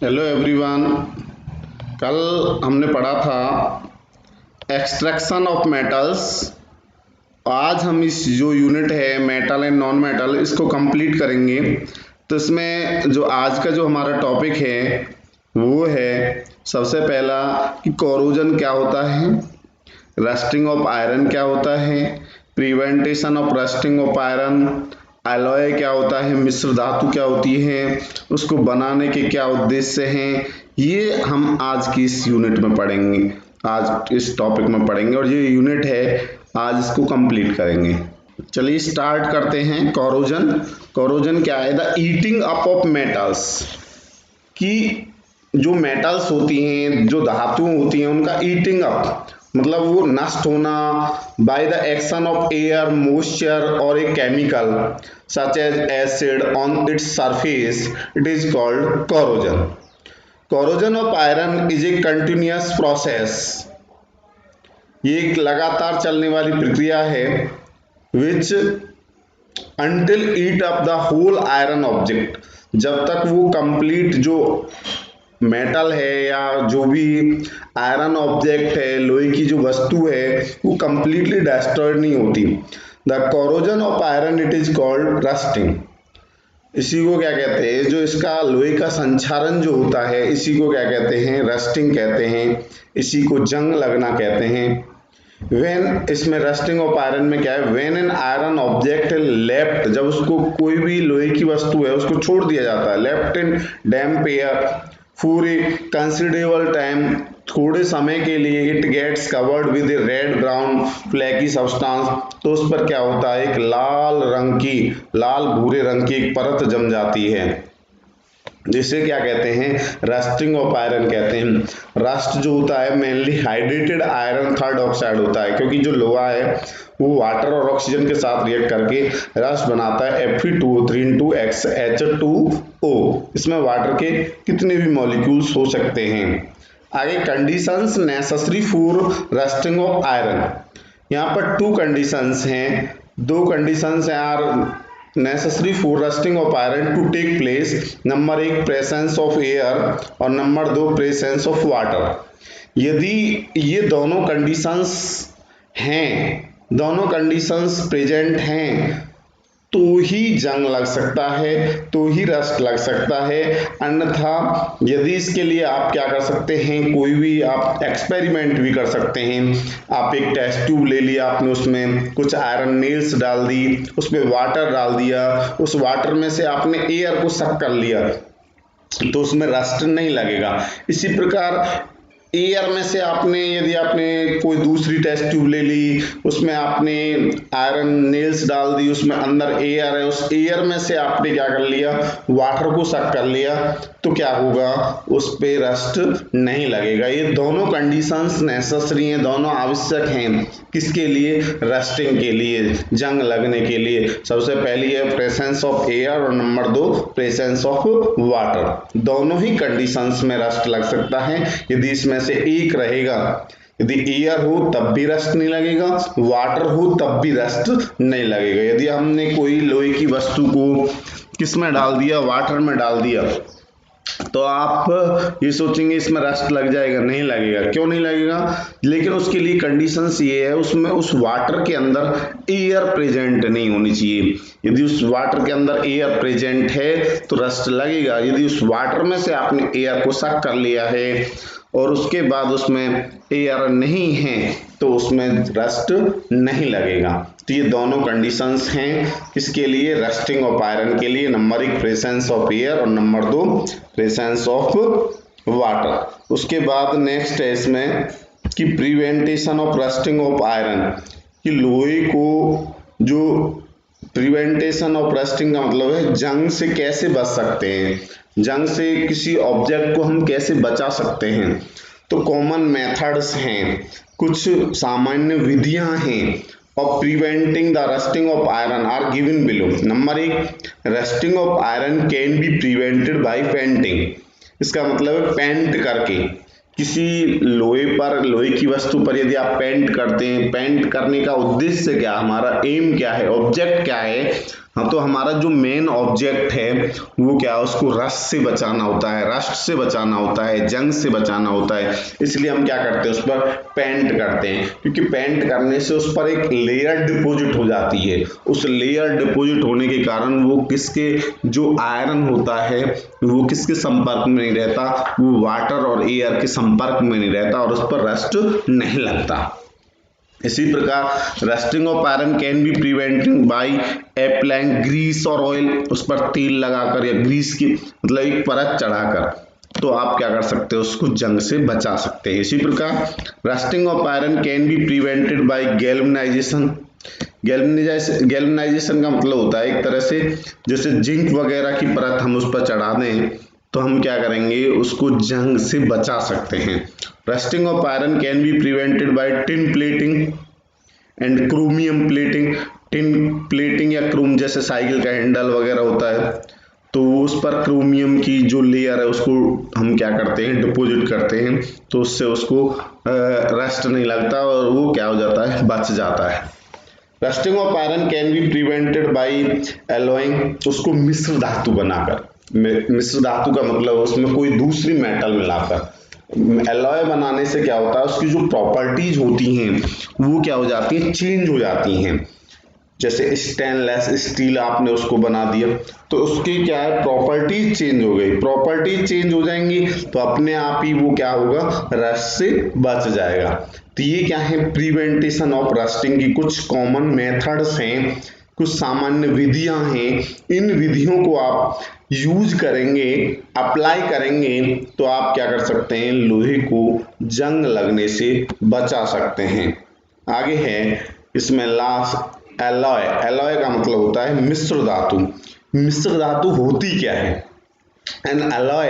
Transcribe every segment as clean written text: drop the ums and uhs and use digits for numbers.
Hello everyone. कल हमने पढ़ा था एक्सट्रैक्शन ऑफ मेटल्स। आज हम इस जो यूनिट है मेटल एंड नॉन मेटल इसको कंप्लीट करेंगे। तो इसमें जो आज का जो हमारा टॉपिक है वो है सबसे पहला कि कोरोजन क्या होता है, रस्टिंग ऑफ आयरन क्या होता है, prevention of rusting of iron, alloy क्या होता है, मिश्र धातु क्या होती है, उसको बनाने के क्या उद्देश्य हैं, ये हम आज की इस यूनिट में पढ़ेंगे। आज इस टॉपिक में पढ़ेंगे और ये यूनिट है आज इसको कंप्लीट करेंगे। चलिए स्टार्ट करते हैं। कोरोजन कोरोजन क्या है? The eating up of metals, कि जो मेटल्स होती हैं, जो धातुएं होती हैं, उनका ईटिंग अप मतलब वो नष्ट होना by the action of air, moisture और a chemical such as acid on its surface, it is called corrosion. Corrosion of iron is a continuous process, ये एक लगातार चलने वाली प्रक्रिया है which until eat up the whole iron object, जब तक वो कंप्लीट जो मेटल है या जो भी आयरन ऑब्जेक्ट है, लोहे की जो वस्तु है, वो कंप्लीटली डिस्ट्रॉयड नहीं होती। The corrosion of iron it is called rusting. इसी को क्या कहते हैं? जो इसका लोहे का संक्षारण जो होता है, इसी को क्या कहते हैं? रस्टिंग कहते हैं। इसी को जंग लगना कहते हैं। वेन इसमें रस्टिंग ऑफ आयरन में क्या है? When an iron object left, जब उसको कोई भी लोहे की वस्तु है उसको छोड़ दिया जाता है, left in damp air for a considerable time, थोड़े समय के लिए, it gets covered with a red brown flaky substance, तो उस पर क्या होता है? एक लाल रंग की, लाल भूरे रंग की एक परत जम जाती है, जिसे क्या कहते हैं? रस्टिंग ऑफ आयरन कहते हैं। रस्ट जो होता है mainly hydrated iron third oxide होता है, क्योंकि जो लोहा है वो वाटर और ऑक्सीजन के साथ रिएक्ट करके रस्ट बनाता है Fe2O3 इसमें वाटर के कितने भी मॉलिक्यूल्स हो सकते हैं। आगे conditions necessary for rusting of iron, यहाँ पर टू कंडीशंस हैं, दो कंडीशंस हैं are necessary for rusting of iron to take place. Number एक प्रेजेंस ऑफ एयर और नंबर दो प्रेजेंस ऑफ वाटर। यदि ये दोनों कंडीशंस हैं, दोनों कंडीशंस प्रेजेंट हैं, तो ही जंग लग सकता है, तो ही रस्ट लग सकता है। अन्यथा यदि इसके लिए आप क्या कर सकते हैं? कोई भी आप एक्सपेरिमेंट भी कर सकते हैं। आप एक टेस्ट ट्यूब ले लिया, आपने उसमें कुछ आयरन नेल्स डाल दी, उसमें वाटर डाल दिया, उस वाटर में से आपने एयर को सक कर लिया, तो उसमें रस्ट नहीं लगेगा। इसी प्रकार एयर में से आपने, यदि आपने कोई दूसरी टेस्ट ट्यूब ले ली, उसमें आपने आयरन नेल्स डाल दी, उसमें अंदर एयर है, उस एयर में से आपने क्या कर लिया? वाटर को सक कर लिया, तो क्या होगा? उस पे रस्ट नहीं लगेगा। ये दोनों कंडीशंस नेसेसरी हैं, दोनों आवश्यक हैं। किसके लिए? रस्टिंग के लिए, जंग लगने के लिए। सबसे पहली है प्रेजेंस ऑफ एयर और नंबर दो प्रेजेंस ऑफ वाटर। दोनों ही कंडीशंस में रस्ट लग सकता है। यदि इसमें से एक रहेगा, यदि एयर हो तब भी रस्ट नहीं लगेगा, वाटर हो तब भी रस्ट नहीं लगेगा। यदि हमने कोई लोहे की वस्तु को किस में डाल दिया? वाटर में डाल दिया, तो आप ये सोचेंगे इसमें रस्ट लग जाएगा, नहीं लगेगा। क्यों नहीं लगेगा? लेकिन उसके लिए कंडीशंस ये है, उसमें उस वाटर के अंदर एयर प्रेजेंट नहीं होनी चाहिए। यदि उस वाटर के अंदर एयर प्रेजेंट है तो रस्ट लगेगा। यदि उस वाटर में से आपने एयर को सक कर लिया है और उसके बाद उसमें एयर नहीं है, तो उसमें रस्ट नहीं लगेगा। तो ये दोनों कंडीशंस हैं किसके लिए? रस्टिंग ऑफ आयरन के लिए। नंबर एक प्रेजेंस ऑफ एयर और नंबर दो प्रेजेंस ऑफ वाटर। उसके बाद नेक्स्ट है इसमें कि prevention of rusting of iron, कि लोहे को जो प्रिवेंटेशन ऑफ रस्टिंग का मतलब है जंग से कैसे बच सकते हैं, जंग से किसी ऑब्जेक्ट को हम कैसे बचा सकते हैं। तो कॉमन मेथड्स हैं, कुछ सामान्य विधियां हैं of preventing the rusting of iron are given below. Number एक, rusting of iron can be prevented by painting. इसका मतलब है पेंट करके, किसी लोहे पर, लोहे की वस्तु पर यदि आप पेंट करते हैं, पेंट करने का उद्देश्य क्या, हमारा एम क्या है, ऑब्जेक्ट क्या है? हाँ, तो हमारा जो मेन ऑब्जेक्ट है वो क्या है, उसको रस्ट से बचाना होता है, रस्ट से बचाना होता है, जंग से बचाना होता है। इसलिए हम क्या करते हैं, उस पर पेंट करते हैं, क्योंकि पेंट करने से उस पर एक लेयर डिपॉजिट हो जाती है। उस लेयर डिपॉजिट होने के कारण वो किसके, जो आयरन होता है वो किसके संपर्क में नहीं रहता, वो वाटर और एयर के संपर्क में नहीं रहता और उस पर रस्ट नहीं लगता। इसी प्रकार rusting of iron can be prevented by applying grease और ऑयल, उस पर तेल लगाकर या ग्रीस की मतलब एक परत चढ़ाकर, तो आप क्या कर सकते हो, उसको जंग से बचा सकते हैं। इसी प्रकार rusting of iron can be prevented bye galvanisation. Galvanisation का मतलब होता है एक तरह से जैसे जिंक वगैरह की परत हम उस पर चढ़ा दें तो हम क्या करेंगे, उसको जंग से बचा सकते हैं। Rusting of iron can be prevented bye tin plating and chromium plating. Tin plating या क्रोम, जैसे साइकिल का हैंडल वगैरह होता है तो उस पर क्रोमियम की जो लेयर है उसको हम क्या करते हैं, डिपॉजिट करते हैं, तो उससे उसको रस्ट नहीं लगता और वो क्या हो जाता है, बच जाता है। Rusting of iron can be prevented bye alloying, उसको मिश्र धातु बनाकर। मिश्र धातु का मतलब उसमें कोई दूसरी मेटल मिलाकर। एलॉय बनाने से क्या होता है, उसकी जो प्रॉपर्टीज होती हैं वो क्या हो जाती हैं, चेंज हो जाती हैं। जैसे स्टेनलेस स्टील आपने उसको बना दिया तो उसकी क्या है, प्रॉपर्टीज चेंज हो गई। प्रॉपर्टीज चेंज हो जाएंगी तो अपने आप ही वो क्या होगा, रस्ट से बच जाएगा। तो ये क्या है, प्रिवेंटेशन ऑफ रस्टिंग की कुछ कॉमन मेथड्स हैं, कुछ सामान्य विधियां हैं। इन विधियों को आप यूज करेंगे, अप्लाई करेंगे तो आप क्या कर सकते हैं, लोहे को जंग लगने से बचा सकते हैं। आगे है इसमें लास्ट एलॉय। एलॉय का मतलब होता है मिश्र धातु। मिश्र धातु होती क्या है, N alloy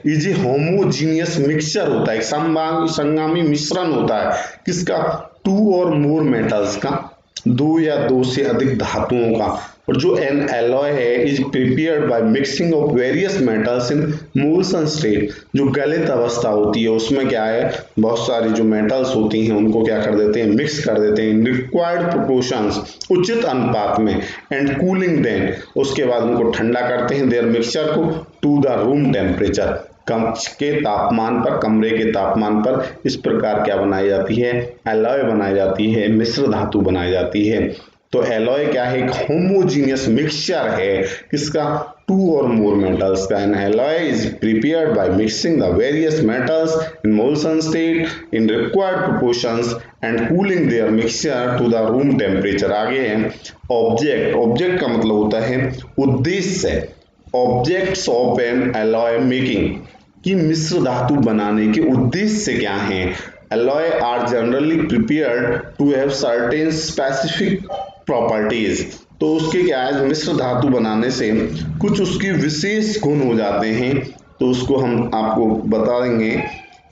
is a homogeneous mixture होता है, संगामी मिश्रण होता है किसका, टू और मोर मेटल्स का, दो या दो से अधिक धातुओं का। और जो एन एलॉय है is prepared by mixing of various metals in molten state. जो गलित अवस्था होती है उसमें क्या है, बहुत सारी जो मेटल्स होती हैं उनको क्या कर देते हैं, मिक्स कर देते हैं इन रिक्वायर्ड प्रोपोर्शंस, उचित अनुपात में, एंड कूलिंग देन, उसके बाद उनको ठंडा करते हैं देयर मिक्सचर को टू द रूम टेम्परेचर, के तापमान पर, कमरे के तापमान पर। इस प्रकार क्या बनाई जाती है, एलॉय बनाई जाती है, मिश्र धातु बनाई जाती है। तो एलॉय क्या है, एक होमोजीनियस मिक्सचर है किसका, टू और मोर मेटल्स का। An alloy is prepared by mixing the various metals in molten state in required proportions and cooling their mixture to the room temperature. आगे है ऑब्जेक्ट। ऑब्जेक्ट का मतलब होता है उद्देश्य। Objects of an alloy making, कि मिश्र धातु बनाने के उद्देश्य क्या हैं। Alloy are generally prepared to have certain specific properties. तो उसके क्या है, मिश्र धातु बनाने से कुछ उसकी विशेष गुण हो जाते हैं, तो उसको हम आपको बता देंगे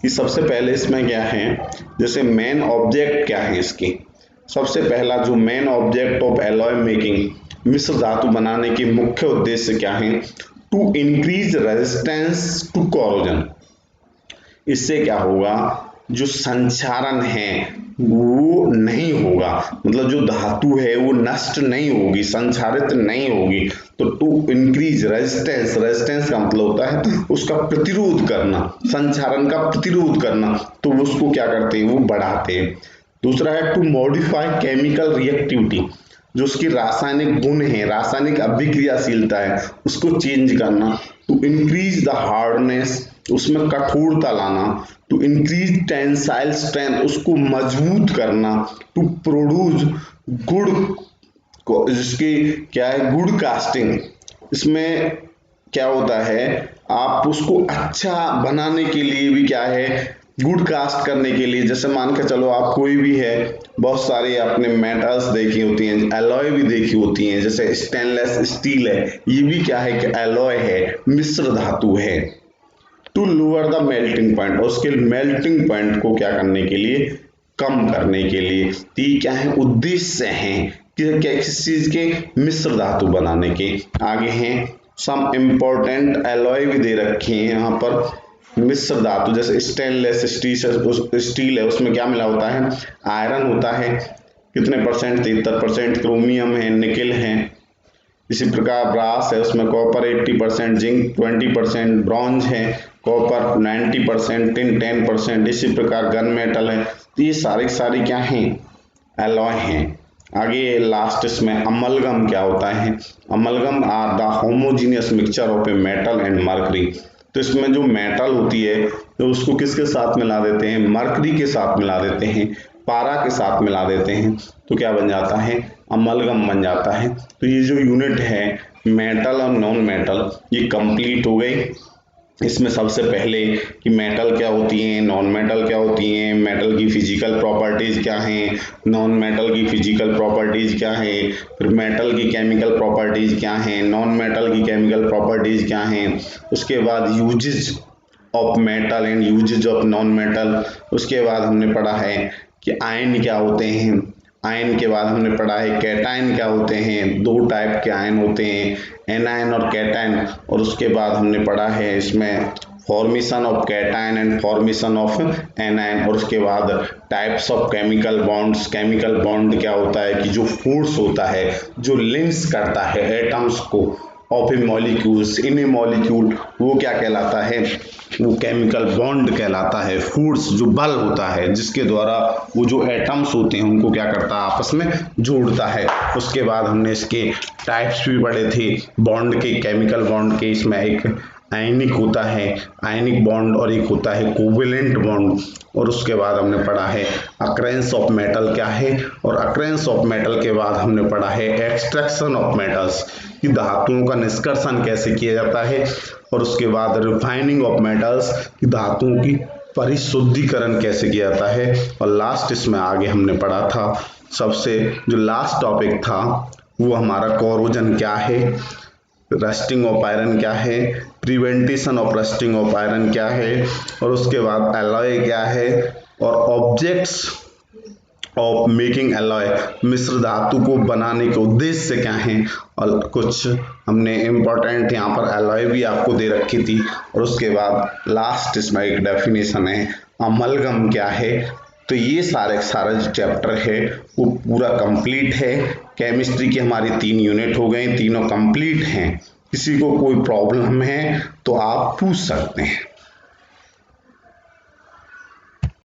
कि सबसे पहले इसमें क्या है, जैसे मेन ऑब्जेक्ट क्या है इसकी। सबसे पहला जो main object of alloy making, मिश्र धातु बनाने के मुख्य उद्देश्य क्या है, to increase resistance to corrosion. इससे क्या होगा, जो संक्षारण है वो नहीं होगा, मतलब जो धातु है वो नष्ट नहीं होगी, संक्षारित नहीं होगी। तो टू इंक्रीज रेजिस्टेंस, रेजिस्टेंस का मतलब होता है उसका प्रतिरोध करना, संक्षारण का प्रतिरोध करना, तो उसको क्या करते हैं, वो बढ़ाते हैं। दूसरा है टू मॉडिफाई केमिकल रिएक्टिविटी, जो उसकी रासायनिक गुण है, रासायनिक अभिक्रियाशीलता है, उसको चेंज करना। टू इंक्रीज द हार्डनेस, उसमें कठोरता लाना। टू इंक्रीज टेंसाइल स्ट्रेंथ, उसको मजबूत करना। टू प्रोड्यूस गुड, जिसकी क्या है, गुड कास्टिंग। इसमें क्या होता है, आप उसको अच्छा बनाने के लिए भी क्या है, गुड कास्ट करने के लिए, जैसे मान के चलो आप कोई भी है, बहुत सारे आपने मेटल्स देखी होती हैं, एलॉय भी देखी होती हैं, जैसे स्टेनलेस स्टील है, ये भी क्या है कि एलॉय है, मिश्र धातु है। To lower the melting point, उसके मेल्टिंग पॉइंट को क्या करने के लिए, कम करने के लिए। तो ये क्या है, उद्देश्य हैं कि किस चीज के, मिश्र धातु बनाने के। आगे हैं सम इम्पोर्टेंट एलॉय भी दे रखे हैं यहाँ पर। मिश्र धातु जैसे स्टेनलेस स्टील है, उसमें क्या मिला होता है, आयरन होता है, कितने परसेंट, 73%, क्रोमियम है, निकेल है, इसी प्रकार ब्रास है, उसमें कॉपर 80%, जिंक 20%, ब्रॉन्ज है, कॉपर 90%, टिन 10%। इसी प्रकार गन मेटल है। तो ये सारी क्या हैं, एलॉय हैं। आगे लास्ट इसमें अमलगम क्या होता है, amalgam are the homogeneous mixture of a metal and mercury. तो इसमें जो मेटल होती है तो उसको किसके साथ मिला देते हैं, मर्करी के साथ मिला देते हैं, पारा के साथ मिला देते हैं, तो क्या बन जाता है, अमलगम बन जाता है। तो ये जो यूनिट है मेटल और नॉन मेटल, ये कंप्लीट हो गई। इसमें सबसे पहले कि मेटल क्या होती हैं, नॉन मेटल क्या होती हैं, मेटल की फिजिकल प्रॉपर्टीज क्या हैं, नॉन मेटल की फिजिकल प्रॉपर्टीज क्या हैं, फिर मेटल की केमिकल प्रॉपर्टीज क्या हैं, नॉन मेटल की केमिकल प्रॉपर्टीज क्या हैं, उसके बाद uses of metal and uses of non metal. उसके बाद हमने पढ़ा है कि आयन क्या होते हैं, आयन के बाद हमने पढ़ा है कैटायन क्या होते हैं, दो टाइप के आयन होते हैं, एनायन और कैटायन। और उसके बाद हमने पढ़ा है इसमें formation of cation and formation of anion. और उसके बाद types of chemical bonds, chemical bond क्या होता है कि जो फोर्स होता है जो लिंक्स करता है एटम्स को of A molecules in A molecule, वो क्या कहलाता है, वो केमिकल बॉन्ड कहलाता है। फोर्स जो बल होता है जिसके द्वारा वो जो एटम्स होते हैं उनको क्या करता है, आपस में जोड़ता है। उसके बाद हमने इसके टाइप्स भी पढ़े थे बॉन्ड के, केमिकल बॉन्ड के। इसमें एक आयनिक होता है, आयनिक बॉन्ड, और एक होता है कोवेलेंट बॉन्ड। और उसके बाद हमने पढ़ा है अक्रेंस ऑफ मेटल क्या है, और अक्रेंस ऑफ मेटल के बाद हमने पढ़ा है एक्सट्रैक्शन ऑफ मेटल्स कि धातुओं का निष्कर्षण कैसे किया जाता है। और उसके बाद रिफाइनिंग ऑफ मेटल्स कि धातुओं की परिशुद्धिकरण कैसे किया जाता है। और लास्ट इसमें आगे हमने पढ़ा था सबसे जो लास्ट टॉपिक था वो हमारा कोरोजन क्या है, रस्टिंग ऑफ आयरन क्या है, prevention of rusting of iron क्या है, और उसके बाद एलॉय क्या है, और ऑब्जेक्ट्स ऑफ मेकिंग एलॉय मिश्र धातु को बनाने के उद्देश्य क्या हैं। और कुछ हमने इम्पोर्टेंट यहाँ पर एलॉय भी आपको दे रखी थी। और उसके बाद लास्ट इसमें एक डेफिनेशन है अमलगम क्या है। तो ये सारा जो चैप्टर है वो पूरा कंप्लीट है। केमिस्ट्री की हमारी 3 यूनिट हो गई, तीनों कंप्लीट हैं। किसी को कोई प्रॉब्लम है तो आप पूछ सकते हैं।